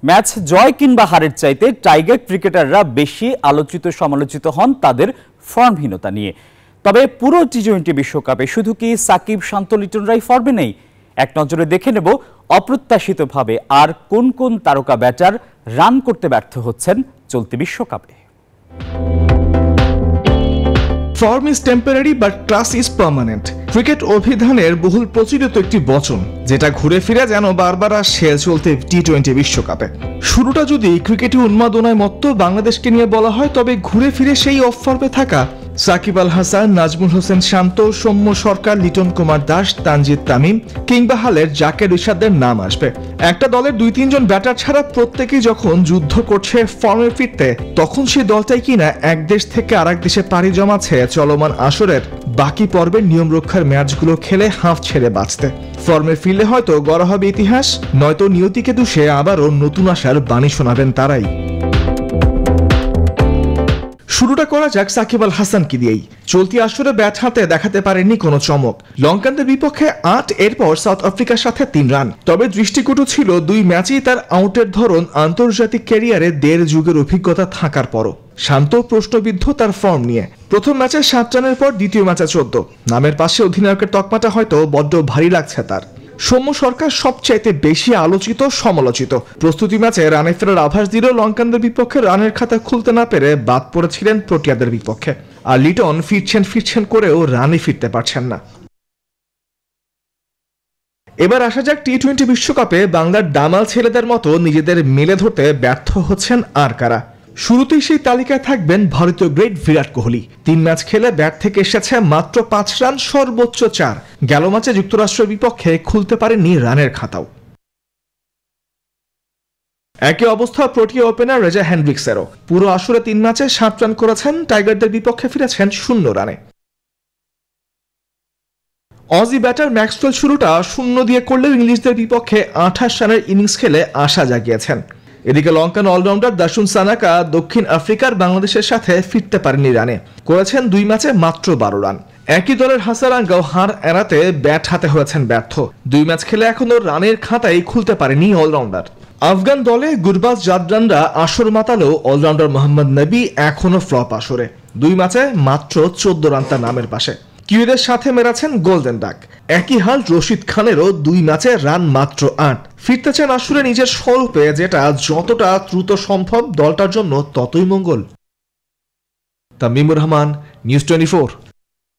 Match জয় কিংবা হারের চাইতে টাইগার ক্রিকেটাররা বেশি আলোচিত সমালোচিত হন তাদের ফর্মহীনতা নিয়ে। তবে পুরো টি-20 বিশ্বকাপে শুধু কি সাকিব, শান্ত, লিটনরাই ফর্মে নেই? এক নজরে দেখে নেব অপ্রত্যাশিতভাবে আর কোন কোন তারকা ব্যাটার রান করতে ব্যর্থ হচ্ছেন চলতি বিশ্বকাপে। Form is temporary but class is permanent. Cricket অভিধানের বহুল প্রচলিত একটি বচন, যেটা ঘুরে ফিরে যেন বারবার আসছে চলতে টি-20 বিশ্বকাপে। শুরুটা যদি ক্রিকেটে উন্মাদনায় মত্ত বাংলাদেশকে নিয়ে বলা হয়, তবে ঘুরে ফিরে সেই অফ ফর্মে থাকা সাকিব আল হাসান, নাজমুল হোসেন শান্ত, সৌম্য সরকার, লিটন কুমার দাস, তানজিদ তামিম কিংবা হালের জাকের রিশাদের নাম আসবে। একটা দলের 2-3 জন ব্যাটার ছাড়া প্রত্যেকেই যখন যুদ্ধ করছে ফর্মে ফিরতে, তখন সেই দলটাই কিনা এক দেশ থেকে আরেক দেশে পাড়ি জমাচ্ছে চলমান আসরের বাকি পর্বের নিয়ম রক্ষার ম্যাচগুলো খেলে হাঁফ ছেড়ে বাঁচতে। ফর্মে ফিরলে হয়তো গড়া হবে ইতিহাস, নয়তো নিয়তিকে দুষে আবারও নতুন আশার বাণী শোনাবেন তারাই। শুরুটা করা যাক সাকিব আল হাসানকে দিয়েই। চলতি আসরে ব্যাট হাতে দেখাতে পারেননি কোনো চমক। লঙ্কানদের বিপক্ষে 8, এরপর সাউথ আফ্রিকার সাথে 3 রান। তবে দৃষ্টিকটু ছিল 2 ম্যাচেই তার আউটের ধরন আন্তর্জাতিক ক্যারিয়ারে 1.5 যুগের অভিজ্ঞতা থাকার পরও। শান্ত প্রশ্নবিদ্ধ তার ফর্ম নিয়ে। প্রথম ম্যাচে 7 রানের পর দ্বিতীয় ম্যাচে 14। নামের পাশে অধিনায়কের তকমাটা হয়তো বড্ড ভারী লাগছে তার। সৌম্য সরকার সবচাইতে বেশি আলোচিত সমালোচিত। প্রস্তুতি ম্যাচে রানে ফেরার আভাস দিল লঙ্কানদের বিপক্ষে রানের খাতা খুলতে না পেরে বাদ পড়েছিলেন প্রোটিয়াদের বিপক্ষে। আর লিটন ফিরছেন করেও রানে ফিরতে পারছেন না। এবার আসা যাক টি-20 বিশ্বকাপে বাংলার দামাল ছেলেদের মতো নিজেদের মেলে ধরতে ব্যর্থ হচ্ছেন আর কারা। শুরুতেই সেই তালিকায় থাকবেন ভারতীয় গ্রেট বিরাট কোহলি। 3 ম্যাচ খেলে ব্যাট থেকে এসেছে মাত্র 5 রান, সর্বোচ্চ 4। গেল ম্যাচে যুক্তরাষ্ট্রের বিপক্ষে খুলতে পারেননি রানের খাতাও। একই অবস্থা প্রোটিয়া ওপেনার রেজা হেন্ড্রিক্সেরও। পুরো আসরে 3 ম্যাচে 7 রান করেছেন, টাইগারদের বিপক্ষে ফিরেছেন 0 রানে। অজি ব্যাটার ম্যাক্সওয়েল শুরুটা 0 দিয়ে করলেও ইংলিশদের বিপক্ষে 28 রানের ইনিংস খেলে আশা জাগিয়েছেন। এদিকে লঙ্কান অলরাউন্ডার দাসুন সানাকা দক্ষিণ আফ্রিকার বাংলাদেশের সাথে ফিরতে পারেননি রানে, করেছেন 2 ম্যাচে মাত্র 12 রান। একই দলের হাসারাঙ্গাও হার এড়াতে ব্যাট হাতে হয়েছেন ব্যর্থ। 2 ম্যাচ খেলে এখনো রানের খাতায় খুলতে পারেনি অলরাউন্ডার। আফগান দলে গুরবাজ জাদরানরা আসর মাতালেও অলরাউন্ডার মোহাম্মদ নবী এখনো ফ্লপ আসরে। 2 ম্যাচে মাত্র 14 রান তার নামের পাশে। কিউদের সাথে মেরাছেন গোল্ডেন ডাক। একই হাল রশিদ খানেরও, 2 ম্যাচে রান মাত্র 8। ফিরতে চান আসলে নিজের স্বরূপে, যেটা যতটা দ্রুত সম্ভব দলটার জন্য ততই মঙ্গল। তামিমুর রহমান, নিউজ 24।